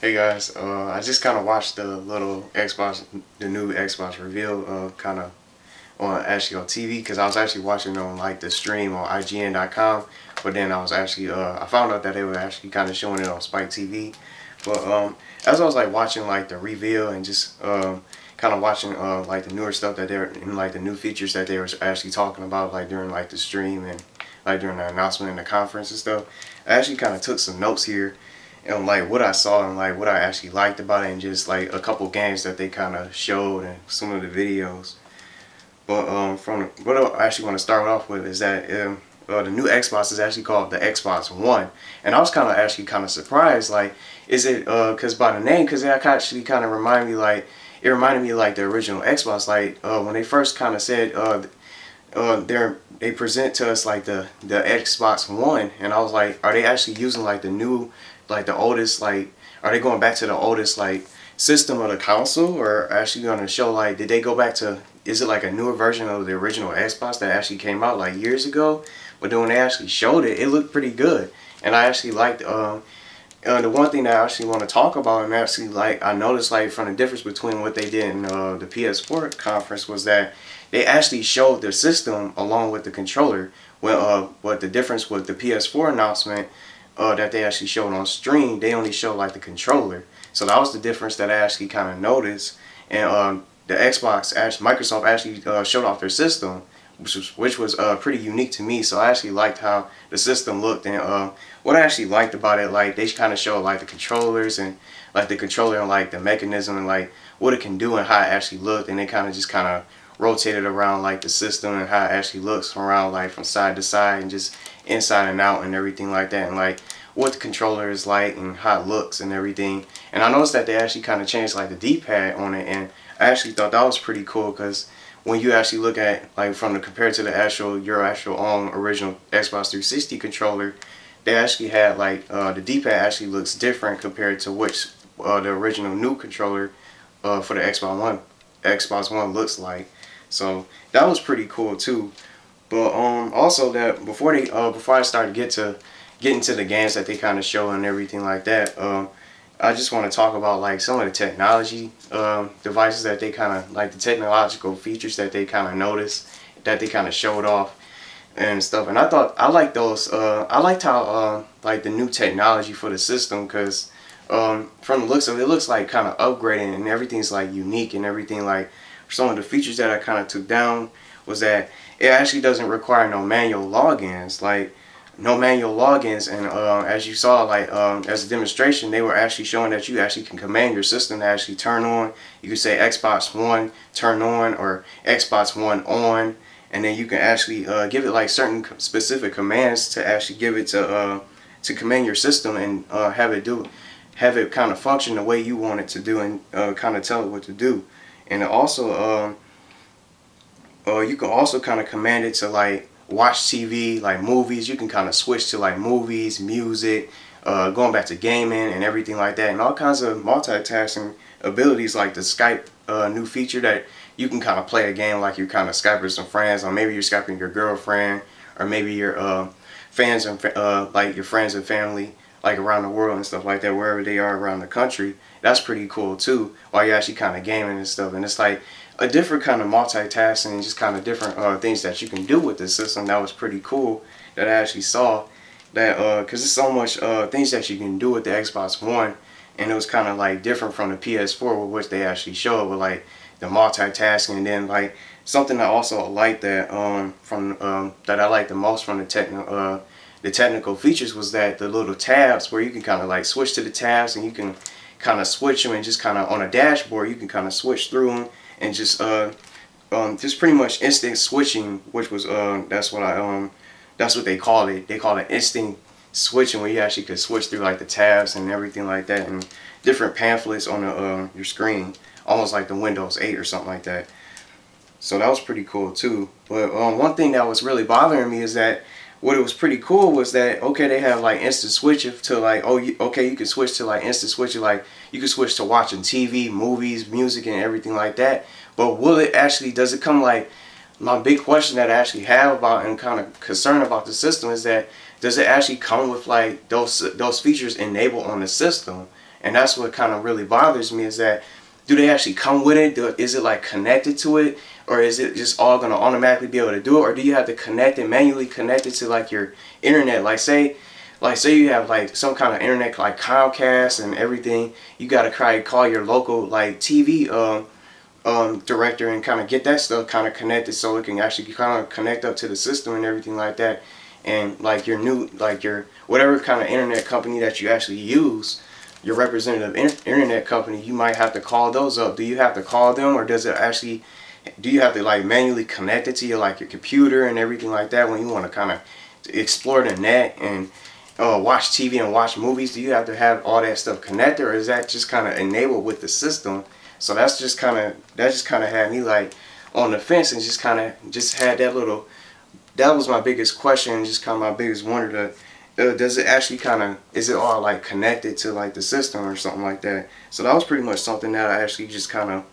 Hey guys, I just kind of watched the new Xbox reveal, kind of on TV because I was actually watching on like the stream on IGN.com, but then I was actually I found out that they were actually kind of showing it on Spike TV, but as I was like watching like the reveal and just kind of watching like the newer stuff that they're and like the new features that they were actually talking about like during like the stream and like during the announcement and the conference and stuff, I actually kind of took some notes here and like what I saw and like what I actually liked about it and just like a couple games that they kind of showed and some of the videos. But from what I actually want to start off with is that the new Xbox is actually called the Xbox One, and I was kind of actually kind of surprised. Like, is it because by the name? Because it actually kind of reminded me like the original Xbox. Like when they first kind of said they present to us like the Xbox One, and I was like, are they actually using like the new, like the oldest, like are they going back to the oldest like system of the console, or actually going to show like did they go back to, is it like a newer version of the original Xbox that actually came out like years ago? But then when they actually showed it, it looked pretty good, and I actually liked the one thing that I actually want to talk about, and actually like I noticed like from the difference between what they did in the PS4 conference was that they actually showed their system along with the controller. Well, but the difference with the PS4 announcement that they actually showed on stream, they only showed like the controller. So that was the difference that I actually kind of noticed. And the Microsoft actually showed off their system, which was pretty unique to me. So I actually liked how the system looked, and what I actually liked about it, like they kind of showed like the controllers and like the controller and like the mechanism and like what it can do and how it actually looked, and they kind of just kind of rotated around like the system and how it actually looks around like from side to side and just inside and out and everything like that, and like what the controller is like and how it looks and everything. And I noticed that they actually kind of changed like the D-pad on it, and I actually thought that was pretty cool because when you actually look at like from the compared to the actual your actual own original Xbox 360 controller, they actually had like the D-pad actually looks different compared to which the original new controller for the Xbox One looks like. So that was pretty cool too. But also that before I start to get into the games that they kind of show and everything like that, I just want to talk about like some of the technology devices that they kind of like the technological features that they kind of noticed that they kind of showed off and stuff. And I thought I liked those. I liked how like the new technology for the system, because from the looks of it, it looks like kind of upgrading and everything's like unique and everything. Like some of the features that I kind of took down was that it actually doesn't require no manual logins. Like no manual logins, and as you saw, like as a demonstration, they were actually showing that you actually can command your system to actually turn on. You could say Xbox One turn on or Xbox One on, and then you can actually give it like certain specific commands to actually give it to command your system and have it kind of function the way you want it to do, and kind of tell it what to do. And also you can also kind of command it to like watch TV, like movies. You can kind of switch to like movies, music, going back to gaming and everything like that, and all kinds of multitasking abilities, like the Skype new feature that you can kind of play a game like you're kind of Skyping with some friends, or maybe you're Skyping your girlfriend, or maybe your fans and like your friends and family like around the world and stuff like that, wherever they are around the country. That's pretty cool too, while you're actually kind of gaming and stuff. And it's like a different kind of multitasking and just kind of different things that you can do with this system. That was pretty cool that I actually saw that, because there's so much things that you can do with the Xbox One, and it was kind of like different from the PS4, with which they actually showed with like the multitasking. And then like something I also like that from that I like the most from the technical features was that the little tabs where you can kind of like switch to the tabs, and you can kind of switch them, and just kind of on a dashboard you can kind of switch through them, and just pretty much instant switching, which was that's what they call it. They call it instant switching, where you actually could switch through like the tabs and everything like that, and different pamphlets on your screen, almost like the Windows 8 or something like that. So that was pretty cool too. But one thing that was really bothering me is that what it was pretty cool was that, okay, they have like instant switch to like, okay, you can switch to like instant switch, like you can switch to watching TV, movies, music, and everything like that. But will it actually, does it come like, my big question that I actually have about and kind of concern about the system is that, does it actually come with like those features enabled on the system? And that's what kind of really bothers me, is that do they actually come with it? Is it like connected to it? Or is it just all going to automatically be able to do it? Or do you have to connect it, manually connect it to like your internet? Like say you have like some kind of internet like Comcast and everything. You got to call your local like TV director and kind of get that stuff kind of connected, so it can actually kind of connect up to the system and everything like that. And like your new, like your whatever kind of internet company that you actually use, your representative internet company, you might have to call those up. Do you have to call them, or does it actually, do you have to like manually connect it to your like your computer and everything like that when you want to kind of explore the net and watch TV and watch movies? Do you have to have all that stuff connected, or is that just kind of enabled with the system? So that's just kind of, that just kind of had me like on the fence, and just kind of just had that little, that was my biggest question, just kind of my biggest wonder. Does it actually kind of, is it all like connected to like the system or something like that? So that was pretty much something that I actually just kind of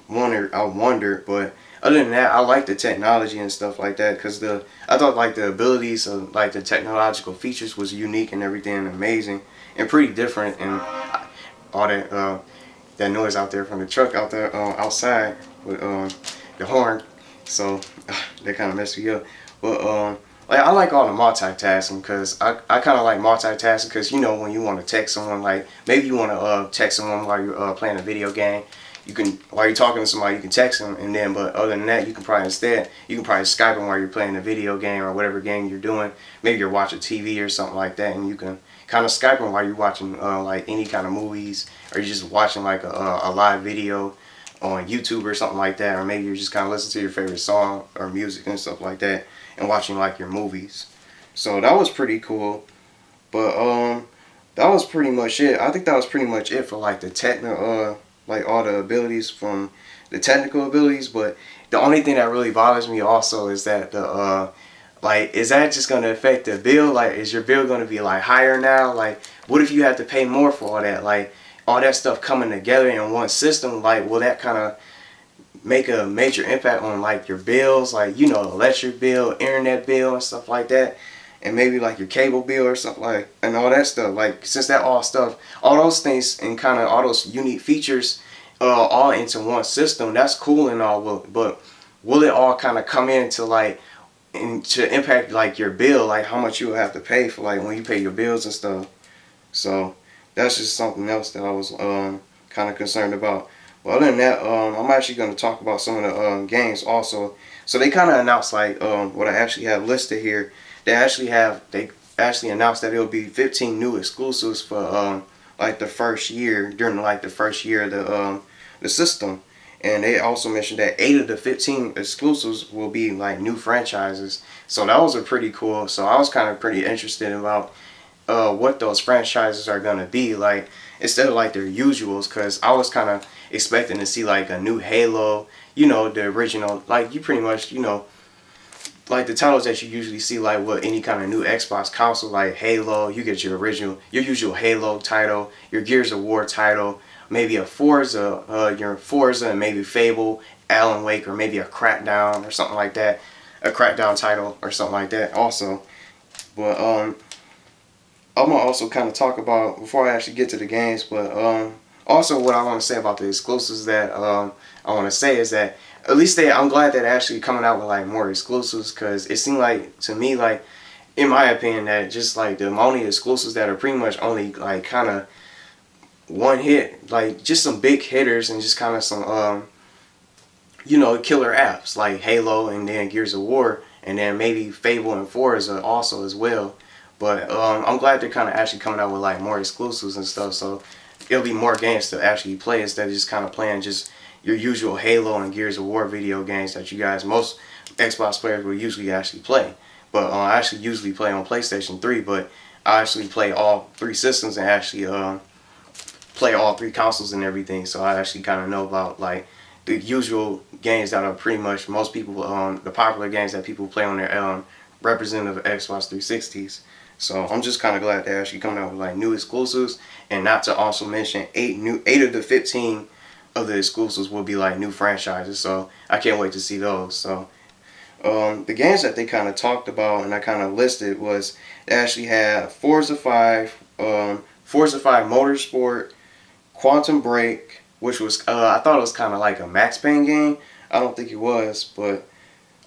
wondered. But other than that, I like the technology and stuff like that, because I thought like the abilities of like the technological features was unique and everything, and amazing and pretty different, and all that noise out there from the truck out there outside with the horn, so that kind of messed me up. But like I like all the multitasking, because I kind of like multitasking, because you know when you want to text someone, like maybe you want to text someone while you're playing a video game, you can, while you're talking to somebody, you can text them, and then, but other than that, you can probably Skype them while you're playing a video game or whatever game you're doing. Maybe you're watching TV or something like that, and you can kind of Skype them while you're watching like any kind of movies, or you're just watching like a live video on YouTube or something like that, or maybe you're just kind of listening to your favorite song or music and stuff like that, and watching like your movies. So that was pretty cool. But that was pretty much it. I think that was pretty much it for like the technical like all the abilities from the technical abilities. But the only thing that really bothers me also is that the like, is that just going to affect the bill? Like, is your bill going to be like higher now? Like, what if you have to pay more for all that? Like, all that stuff coming together in one system, like, will that kind of make a major impact on like your bills, like, you know, electric bill, internet bill and stuff like that, and maybe like your cable bill or something, like, and all that stuff? Like, since that all those things and kind of all those unique features all into one system, that's cool and all, but will it all kind of come into like, and to impact like your bill, like how much you will have to pay for like when you pay your bills and stuff? So that's just something else that I was kind of concerned about. But other than that, I'm actually going to talk about some of the games also. So they kind of announced like what I actually have listed here. They actually announced that it'll be 15 new exclusives for like the first year, during like the first year of the system. And they also mentioned that 8 of the 15 exclusives will be like new franchises. So that was a pretty cool. So I was kind of pretty interested about what those franchises are going to be like, instead of like their usuals, because I was kind of expecting to see like a new Halo, you know, the original, like you pretty much, you know, like the titles that you usually see like with any kind of new Xbox console, like Halo, you get your usual Halo title, your Gears of War title, maybe a Forza, your Forza, and maybe Fable, Alan Wake, or maybe a Crackdown or something like that, a Crackdown title or something like that also. But I'm gonna also kind of talk about, before I actually get to the games, but also what I want to say about the exclusives that I want to say is that at least I'm glad that they're actually coming out with like more exclusives, because it seemed like to me, like in my opinion, that just like the only exclusives that are pretty much only like kind of one hit, like just some big hitters and just kind of some you know, killer apps like Halo and then Gears of War and then maybe Fable and Forza also as well. But I'm glad they're kind of actually coming out with like more exclusives and stuff, so it'll be more games to actually play instead of just kind of playing just your usual Halo and Gears of War video games that you guys, most Xbox players will usually actually play. But I actually usually play on PlayStation 3, but I actually play all 3 systems and actually play all 3 consoles and everything, so I actually kind of know about like the usual games that are pretty much most people, the popular games that people play on their representative Xbox 360s. So I'm just kind of glad they're actually coming out with like new exclusives, and not to also mention 8 of the 15 of the exclusives will be like new franchises. So I can't wait to see those. So the games that they kind of talked about and I kind of listed was, they actually had Forza 5, Forza 5 Motorsport, Quantum Break, which was I thought it was kind of like a Max Payne game. I don't think it was, but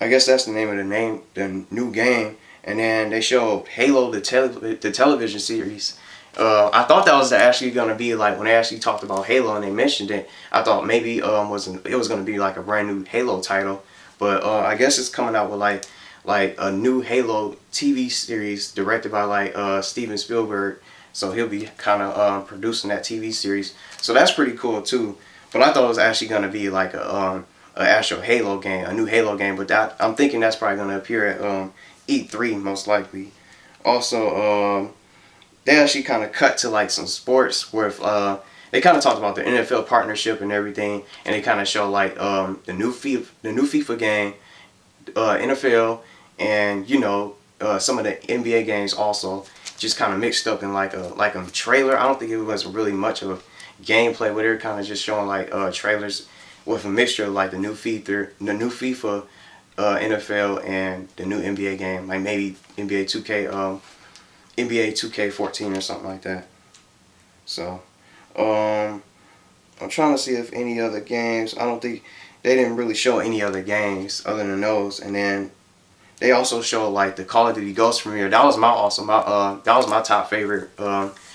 I guess that's the name of the new game. And then they showed Halo, the television series. I thought that was actually gonna be like when they actually talked about Halo and they mentioned it. I thought maybe it was gonna be like a brand new Halo title, but I guess it's coming out with like a new Halo TV series directed by like Steven Spielberg. So he'll be kind of producing that TV series. So that's pretty cool too. But I thought it was actually gonna be like a actual Halo game, a new Halo game. But I'm thinking that's probably gonna appear at E3 most likely. Also, they actually kind of cut to like some sports where they kind of talked about the NFL partnership and everything, and they kind of show like the new FIFA game, NFL, and some of the NBA games also just kind of mixed up in like a trailer. I don't think it was really much of a gameplay, but they're kind of just showing like trailers with a mixture of like the new FIFA, NFL, and the new NBA game, like maybe NBA 2K14 or something like that. So, I'm trying to see if any other games. I don't think they didn't really show any other games other than those. And then they also showed like the Call of Duty Ghost premiere. That was my top favorite,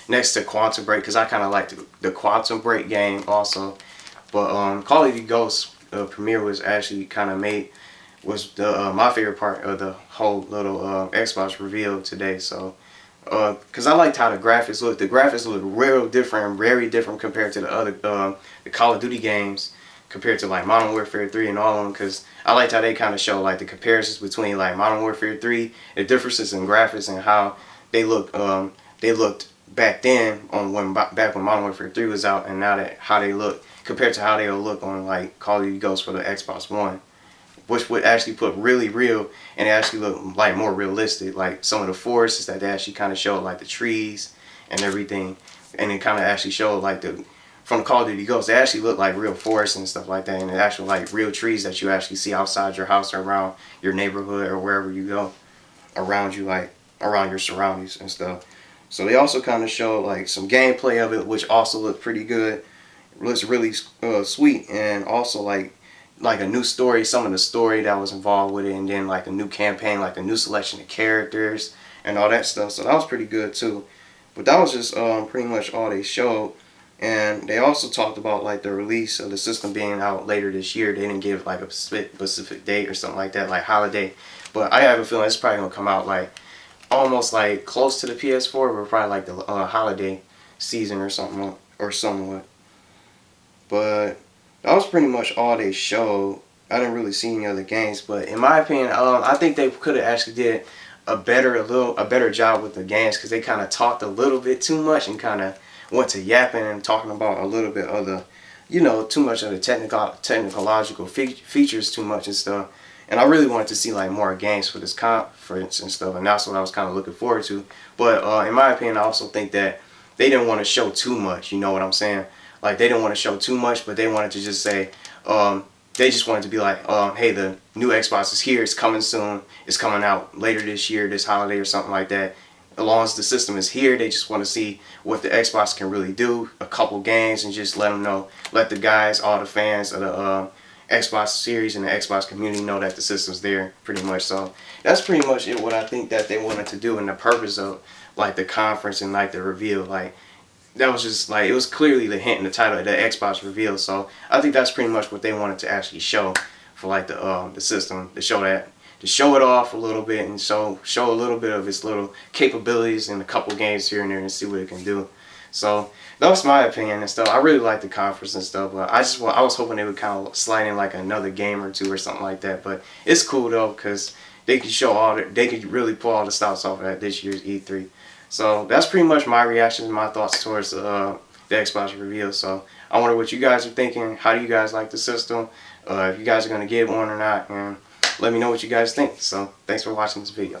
next to Quantum Break, because I kind of liked the Quantum Break game also. But Call of Duty Ghost premiere was actually kind of was the my favorite part of the whole little Xbox reveal today. So, because I liked how the graphics look. The graphics look real different, very different compared to the other the Call of Duty games, compared to like Modern Warfare 3 and all of them. Because I liked how they kind of show like the comparisons between like Modern Warfare 3, the differences in graphics and how they look. They looked back then back when Modern Warfare 3 was out, and now that how they look compared to how they'll look on like Call of Duty Ghosts for the Xbox One, which would actually put really real and it actually look like more realistic. Like some of the forests that they actually kind of showed, like the trees and everything, and it kind of actually showed like from the Call of Duty Ghosts, they actually look like real forests and stuff like that, and actual like real trees that you actually see outside your house or around your neighborhood or wherever you go, around you, like around your surroundings and stuff. So they also kind of showed like some gameplay of it, which also looked pretty good. It looks really sweet, and also like a new story, some of the story that was involved with it, and then like a new campaign, like a new selection of characters and all that stuff. So that was pretty good too. But that was just pretty much all they showed. And they also talked about like the release of the system being out later this year. They didn't give like a specific date or something like that, like holiday. But I have a feeling it's probably gonna come out like almost like close to the PS4, but probably like the holiday season or something or somewhat. But that was pretty much all they showed. I didn't really see any other games, but in my opinion, I think they could have actually did a better job with the games, because they kind of talked a little bit too much and kind of went to yapping and talking about a little bit of the, too much of the technological features too much and stuff. And I really wanted to see like more games for this conference and stuff, and that's what I was kind of looking forward to. But in my opinion, I also think that they didn't want to show too much. You know what I'm saying? Like they didn't want to show too much, but they wanted to just say, they just wanted to be like, hey, the new Xbox is here. It's coming soon. It's coming out later this year, this holiday or something like that. As long as the system is here, they just want to see what the Xbox can really do. A couple games, and just let them know, let the guys, all the fans of the Xbox series and the Xbox community know that the system's there, pretty much. So that's pretty much it. What I think that they wanted to do, and the purpose of like the conference and like the reveal, like that was just like, it was clearly the hint in the title of the Xbox reveal. So I think that's pretty much what they wanted to actually show for like the system, to show it off a little bit, and show a little bit of its little capabilities in a couple games here and there, and see what it can do. So that was my opinion and stuff. I really liked the conference and stuff, but I was hoping they would kind of slide in like another game or two or something like that. But it's cool though, because they could they could really pull all the stops off at this year's E3. So that's pretty much my reactions and my thoughts towards the Xbox reveal. So I wonder what you guys are thinking. How do you guys like the system? If you guys are going to get one or not, and let me know what you guys think. So thanks for watching this video.